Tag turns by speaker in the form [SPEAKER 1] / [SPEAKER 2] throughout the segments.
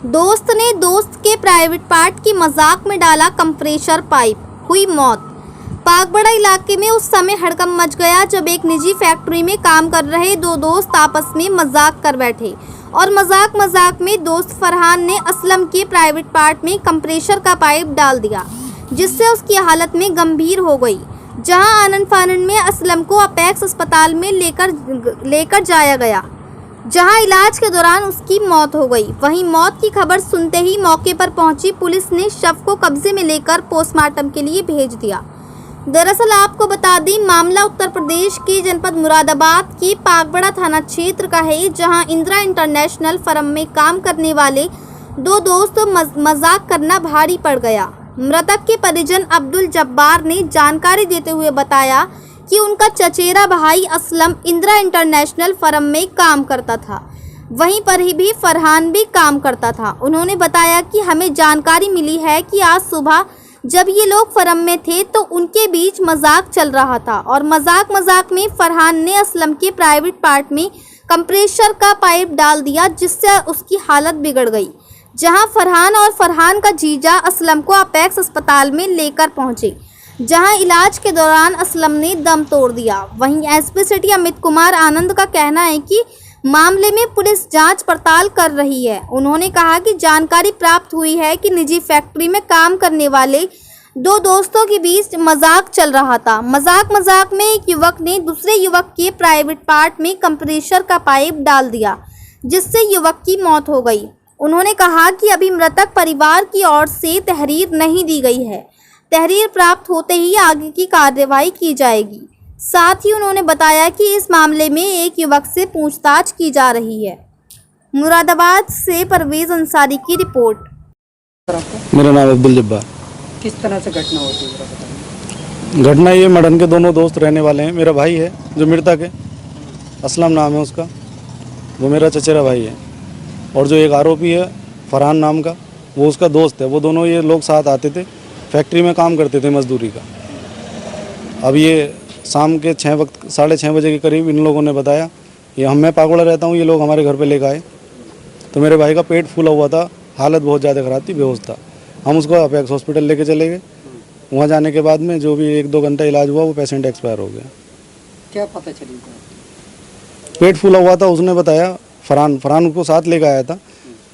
[SPEAKER 1] दोस्त ने दोस्त के प्राइवेट पार्ट की मजाक में डाला कंप्रेसर पाइप, हुई मौत। पागबड़ा इलाके में उस समय हड़कंप मच गया जब एक निजी फैक्ट्री में काम कर रहे दो दोस्त आपस में मजाक कर बैठे और मजाक में दोस्त फरहान ने असलम के प्राइवेट पार्ट में कंप्रेसर का पाइप डाल दिया, जिससे उसकी हालत में गंभीर हो गई। जहां आनन फानन में असलम को अपेक्स अस्पताल में लेकर जाया गया, जहां इलाज के दौरान उसकी मौत हो गई। वहीं मौत की खबर सुनते ही मौके पर पहुंची पुलिस ने शव को कब्जे में लेकर पोस्टमार्टम के लिए भेज दिया। दरअसल आपको बता दें, मामला उत्तर प्रदेश के जनपद मुरादाबाद के पागबड़ा थाना क्षेत्र का है, जहां इंदिरा इंटरनेशनल फर्म में काम करने वाले दो दोस्त मजाक करना भारी पड़ गया। मृतक के परिजन अब्दुल जब्बार ने जानकारी देते हुए बताया कि उनका चचेरा भाई असलम इंदिरा इंटरनेशनल फर्म में काम करता था, वहीं पर ही भी फरहान भी काम करता था। उन्होंने बताया कि हमें जानकारी मिली है कि आज सुबह जब ये लोग फर्म में थे तो उनके बीच मजाक चल रहा था और मजाक में फरहान ने असलम के प्राइवेट पार्ट में कंप्रेसर का पाइप डाल दिया, जिससे उसकी हालत बिगड़ गई। जहां फरहान और फरहान का जीजा असलम को अपेक्स अस्पताल में लेकर पहुंचे, जहां इलाज के दौरान असलम ने दम तोड़ दिया। वहीं एसपी सिटी अमित कुमार आनंद का कहना है कि मामले में पुलिस जांच पड़ताल कर रही है। उन्होंने कहा कि जानकारी प्राप्त हुई है कि निजी फैक्ट्री में काम करने वाले दो दोस्तों के बीच मजाक चल रहा था। मजाक में एक युवक ने दूसरे युवक के प्राइवेट पार्ट में कंप्रेसर का पाइप डाल दिया, जिससे युवक की मौत हो गई। उन्होंने कहा कि अभी मृतक परिवार की ओर से तहरीर नहीं दी गई है। तहरीर प्राप्त होते ही आगे की कार्रवाई की जाएगी। साथ ही उन्होंने बताया कि इस मामले में एक युवक से पूछताछ की जा रही है। मुरादाबाद से परवेज अंसारी की रिपोर्ट।
[SPEAKER 2] मेरा नाम अब्दुल जब्बार।
[SPEAKER 3] किस तरह से घटना होती है?
[SPEAKER 2] घटना ये मडन के दोनों दोस्त रहने वाले हैं। मेरा भाई है जो मृतक है, असलम नाम है उसका, वो मेरा चचेरा भाई है। और जो एक आरोपी है फरहान नाम का, वो उसका दोस्त है। वो दोनों ये लोग साथ आते थे, फैक्ट्री में काम करते थे मजदूरी का। अब ये शाम के 6:30 बजे के करीब इन लोगों ने बताया, ये मैं पागबड़ा रहता हूँ, ये लोग हमारे घर पे लेकर आए। तो मेरे भाई का पेट फूला हुआ था, हालत बहुत ज़्यादा ख़राब थी, बेहोश था। हम उसको अपेक्स हॉस्पिटल लेके चले गए। वहाँ जाने के बाद में जो भी 1-2 घंटा इलाज हुआ, वो पेशेंट एक्सपायर हो गया।
[SPEAKER 3] क्या पता चली?
[SPEAKER 2] पेट फूला हुआ था, उसने बताया। फरहान उसको साथ लेकर आया था,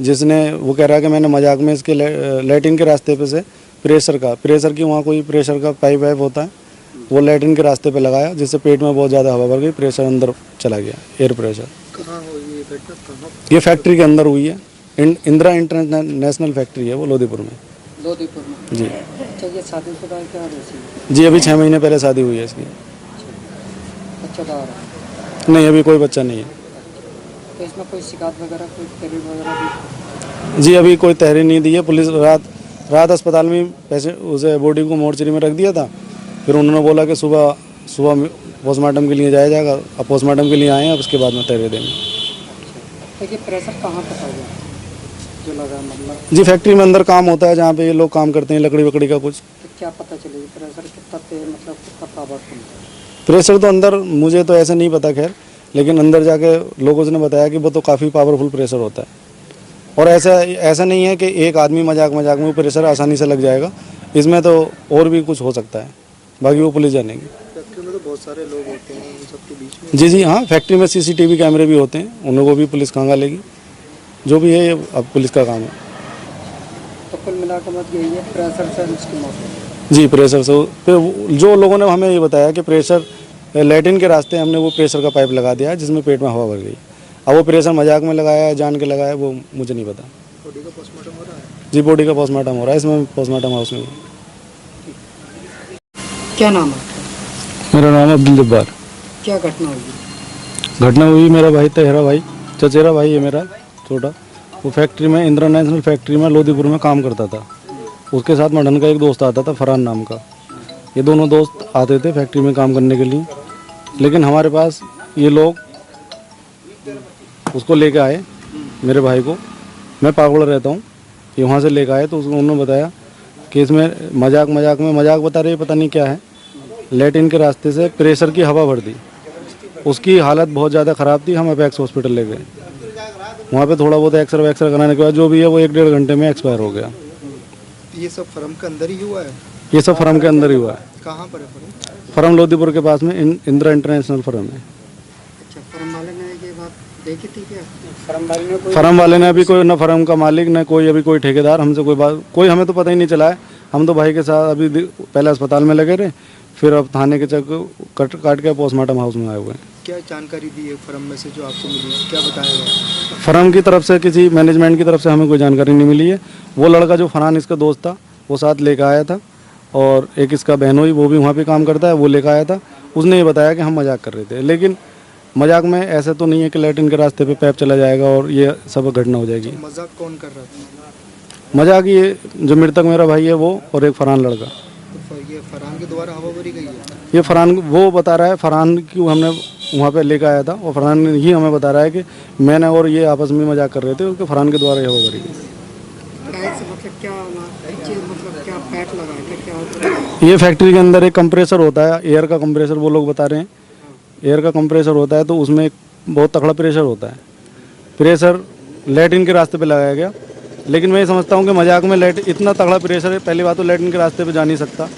[SPEAKER 2] जिसने वो कह रहा है कि मैंने मजाक में इसके लैट्रिन के रास्ते पे से प्रेशर की वहाँ कोई प्रेशर का पाइप वाइप होता है, वो लैट्रिन के रास्ते पे लगाया, जिससे पेट में बहुत ज़्यादा हवा भर गई, प्रेशर अंदर चला गया, एयर प्रेशर।
[SPEAKER 3] कहाँ हुई ये घटना?
[SPEAKER 2] ये फैक्ट्री के अंदर हुई है। इंदिरा इंटरनेशनल फैक्ट्री है वो लोधीपुर में।
[SPEAKER 3] लोधीपुर में
[SPEAKER 2] जी।
[SPEAKER 3] अच्छा, ये शादीशुदा है क्या?
[SPEAKER 2] जी, अभी 6 महीने पहले शादी हुई है इसकी।
[SPEAKER 3] बच्चा तो आ रहा है?
[SPEAKER 2] नहीं, अभी कोई बच्चा नहीं है।
[SPEAKER 3] तो इसमें कोई शिकायत वगैरह, कोई तहरीर वगैरह भी?
[SPEAKER 2] जी, अभी कोई तहरीर नहीं दी है। पुलिस रात अस्पताल में उसे बॉडी को मोर्चरी में रख दिया था। फिर उन्होंने बोला कि सुबह पोस्टमार्टम के लिए जाया जाएगा। अब पोस्टमार्टम के लिए आए हैं, अब उसके बाद में तहरीर देंगे।
[SPEAKER 3] देखिए, प्रेशर कहाँ पर था जो लगा? मतलब
[SPEAKER 2] जी, फैक्ट्री में अंदर काम होता है, जहाँ पे ये लोग काम करते हैं, लकड़ी वकड़ी का कुछ।
[SPEAKER 3] तो क्या पता चलेगी प्रेशर कितना मतलब कितना पावरफुल?
[SPEAKER 2] प्रेशर तो अंदर मुझे तो ऐसे नहीं पता, खैर, लेकिन अंदर जाके लोगों ने बताया कि वो तो काफ़ी पावरफुल प्रेशर होता है। और ऐसा नहीं है कि एक आदमी मजाक में प्रेशर आसानी से लग जाएगा। इसमें तो और भी कुछ हो सकता है, बाकी वो पुलिस जानेगी।
[SPEAKER 3] फैक्ट्री में तो बहुत सारे लोग होते हैं, उन सबके बीच में।
[SPEAKER 2] जी, हाँ, फैक्ट्री में CCTV कैमरे भी होते हैं, उन लोगों को भी पुलिस खंगा लेगी। जो भी है, अब पुलिस का काम है।
[SPEAKER 3] तो कुल मिलाकर मत यही है, प्रेशर से उसकी मौत हुई?
[SPEAKER 2] जी, प्रेशर से। फिर जो लोगों ने हमें ये बताया कि प्रेशर लैट्रिन के रास्ते हमने वो प्रेशर का पाइप लगा दिया, जिसमें पेट में हवा भर गई। अब वो प्रेशर मजाक में लगाया है, जान के लगाया, वो मुझे नहीं पता।
[SPEAKER 3] बॉडी का पोस्टमार्टम हो रहा है?
[SPEAKER 2] जी, बॉडी का पोस्टमार्टम हो रहा है, इसमें पोस्टमार्टम हाउस में।
[SPEAKER 3] क्या नाम है?
[SPEAKER 2] मेरा नाम है अब्दुल जब्बार।
[SPEAKER 3] क्या घटना हुई?
[SPEAKER 2] घटना हुई, मेरा भाई तहेरा भाई, चचेरा भाई है मेरा छोटा। वो फैक्ट्री में, इंदिरा नेशनल फैक्ट्री में लोधीपुर में काम करता था। उसके साथ मडन का एक दोस्त आता था, फरहान नाम का। ये दोनों दोस्त आते थे फैक्ट्री में काम करने के लिए, लेकिन हमारे पास ये लोग उसको लेके आए, मेरे भाई को। मैं पागबड़ा रहता हूँ, ये वहाँ से लेके आए। तो उसको उन्होंने बताया कि इसमें मजाक बता रहे, पता नहीं क्या है, लैट्रिन के रास्ते से प्रेशर की हवा भर दी। उसकी हालत बहुत ज़्यादा ख़राब थी। हम अपेक्स हॉस्पिटल ले गए, वहाँ पे थोड़ा बहुत एक्सरे वैक्सरे कराने के बाद जो भी है वो 1-1.5 घंटे में एक्सपायर हो गया।
[SPEAKER 4] ये सब फर्म के अंदर ही हुआ है?
[SPEAKER 2] ये सब फर्म के अंदर ही हुआ है।
[SPEAKER 4] कहाँ पर है फर्म?
[SPEAKER 2] फर्म लोधीपुर के पास में इंदिरा इंटरनेशनल फर्म है।
[SPEAKER 3] अच्छा, फर्म वाले ने ये बात देखी थी क्या? फर्म वाले ने
[SPEAKER 2] फर्म वाले ने अभी कोई न फर्म का मालिक न कोई अभी कोई ठेकेदार हमसे कोई बात कोई हमें तो पता ही नहीं चला है। हम तो भाई के साथ अभी पहले अस्पताल में लगे रहे, फिर अब थाने के काट के पोस्टमार्टम हाउस में आए हुए हैं।
[SPEAKER 4] क्या जानकारी दी है फर्म में से जो आपको मिली, क्या बताया गया?
[SPEAKER 2] फर्म की तरफ से किसी मैनेजमेंट की तरफ से हमें कोई जानकारी नहीं मिली है। वो लड़का जो फरहान इसका दोस्त था वो साथ लेकर आया था, और एक इसका बहनोई वो भी वहाँ पे काम करता है, वो लेकर आया था। उसने ये बताया कि हम मजाक कर रहे थे, लेकिन मजाक में ऐसे तो नहीं है कि लैट्रिन के रास्ते पे पैप चला जाएगा और ये सब घटना हो जाएगी।
[SPEAKER 4] मजाक कौन कर रहा था?
[SPEAKER 2] मजाक ये जो मृतक मेरा भाई है वो और एक फरहान लड़का।
[SPEAKER 4] तो ये फरहान के द्वारा हवा भरी गई है?
[SPEAKER 2] ये फरहान वो बता रहा है, फरहान की हमने वहाँ पे लेकर आया था और फरहान ही हमें बता रहा है कि मैंने और ये आपस में मजाक कर रहे थे, उसके फरहान के द्वारा ये हवा भरी गई।
[SPEAKER 3] मतलब क्या मतलब क्या पैट लगा है क्या?
[SPEAKER 2] ये फैक्ट्री के अंदर एक कंप्रेसर होता है, एयर का कंप्रेसर वो लोग बता रहे हैं। एयर का कंप्रेसर होता है तो उसमें बहुत तगड़ा प्रेशर होता है। प्रेशर लैट्रिन के रास्ते पे लगाया गया, लेकिन मैं ये समझता हूँ कि मजाक में इतना तगड़ा प्रेशर है, पहली बात तो लैट्रिन के रास्ते पे जा नहीं सकता।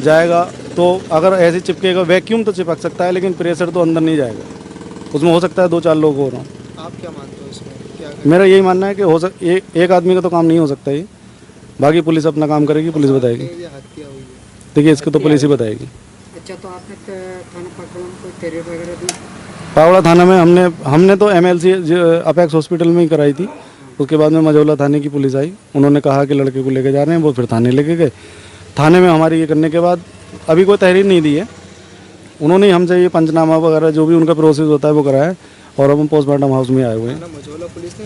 [SPEAKER 2] जाएगा तो अगर ऐसे चिपकेगा, वैक्यूम तो चिपक सकता है लेकिन प्रेशर तो अंदर नहीं जाएगा। उसमें हो सकता है 2-4 लोग हो रहा हूँ।
[SPEAKER 4] आप क्या मानते हो इसमें? क्या
[SPEAKER 2] मेरा यही मानना है कि एक आदमी का तो काम नहीं हो सकता ये। बाकी पुलिस अपना काम करेगी, पुलिस बताएगी।
[SPEAKER 4] ये हत्या हुई है?
[SPEAKER 2] देखिए इसको तो पुलिस ही बताएगी।
[SPEAKER 3] अच्छा, तो आपने थाना पाकड़ा में कोई तहरीर वगैरह दी?
[SPEAKER 2] पावड़ा थाना में हमने तो MLC अपेक्स हॉस्पिटल में ही कराई थी। उसके बाद में मझौला थाने की पुलिस आई, उन्होंने कहा कि लड़के को लेके जा रहे हैं, वो फिर थाने लेके गए। थाने में हमारी ये करने के बाद अभी कोई तहरीर नहीं दी है। उन्होंने हमसे ये पंचनामा वगैरह जो भी उनका प्रोसेस होता है वो कराया है, और अब हम पोस्टमार्टम हाउस में आए हुए हैं।
[SPEAKER 4] मझौला पुलिस ने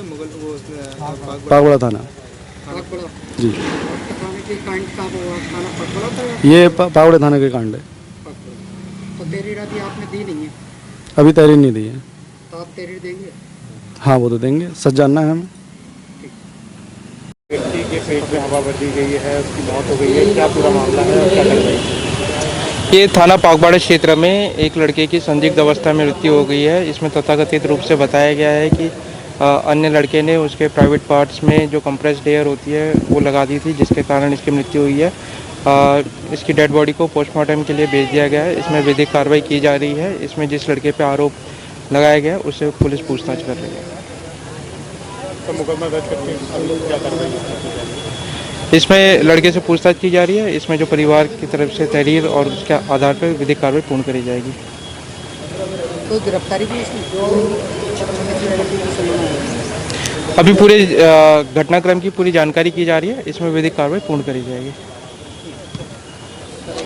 [SPEAKER 2] पागड़ा थाना
[SPEAKER 3] पाकड़ा
[SPEAKER 2] जी,
[SPEAKER 3] थाने की कांड कहाँ पर हुआ? थाना पाकड़ा था?
[SPEAKER 2] ये पावड़े थाने के कांड है।
[SPEAKER 3] पाकड़ा। तो तहरीर अभी आपने दी नहीं है?
[SPEAKER 2] अभी तहरीर नहीं दी है।
[SPEAKER 3] तो आप तहरीर देंगे?
[SPEAKER 2] हाँ वो तो देंगे, सच जानना है हमें।
[SPEAKER 5] व्यक्ति के पेट में हवा भरी गई है, उसकी मौत हो गई है, क्या पूरा मामला है और क्या कर रही है?
[SPEAKER 6] ये थाना पागबाड़ा क्षेत्र में एक लड़के की संदिग्ध अवस्था में मृत्यु हो गई है। इसमें तथाकथित रूप से बताया गया है कि अन्य लड़के ने उसके प्राइवेट पार्ट्स में जो कंप्रेस्ड एयर होती है वो लगा दी थी, जिसके कारण इसकी मृत्यु हुई है। इसकी डेड बॉडी को पोस्टमार्टम के लिए भेज दिया गया है। इसमें विधिक कार्रवाई की जा रही है। इसमें जिस लड़के पर आरोप लगाया गया उससे पुलिस पूछताछ कर रही है।
[SPEAKER 5] तो मुकदमा दर्ज करके क्या कर रही है?
[SPEAKER 6] इसमें लड़के से पूछताछ की जा रही है। इसमें जो परिवार की तरफ से तहरीर और उसके आधार पर विधिक कार्रवाई पूर्ण करी जाएगी।
[SPEAKER 3] कोई गिरफ्तारी भी
[SPEAKER 6] अभी पूरे घटनाक्रम की पूरी जानकारी की जा रही है। इसमें विधिक कार्रवाई पूर्ण करी जाएगी।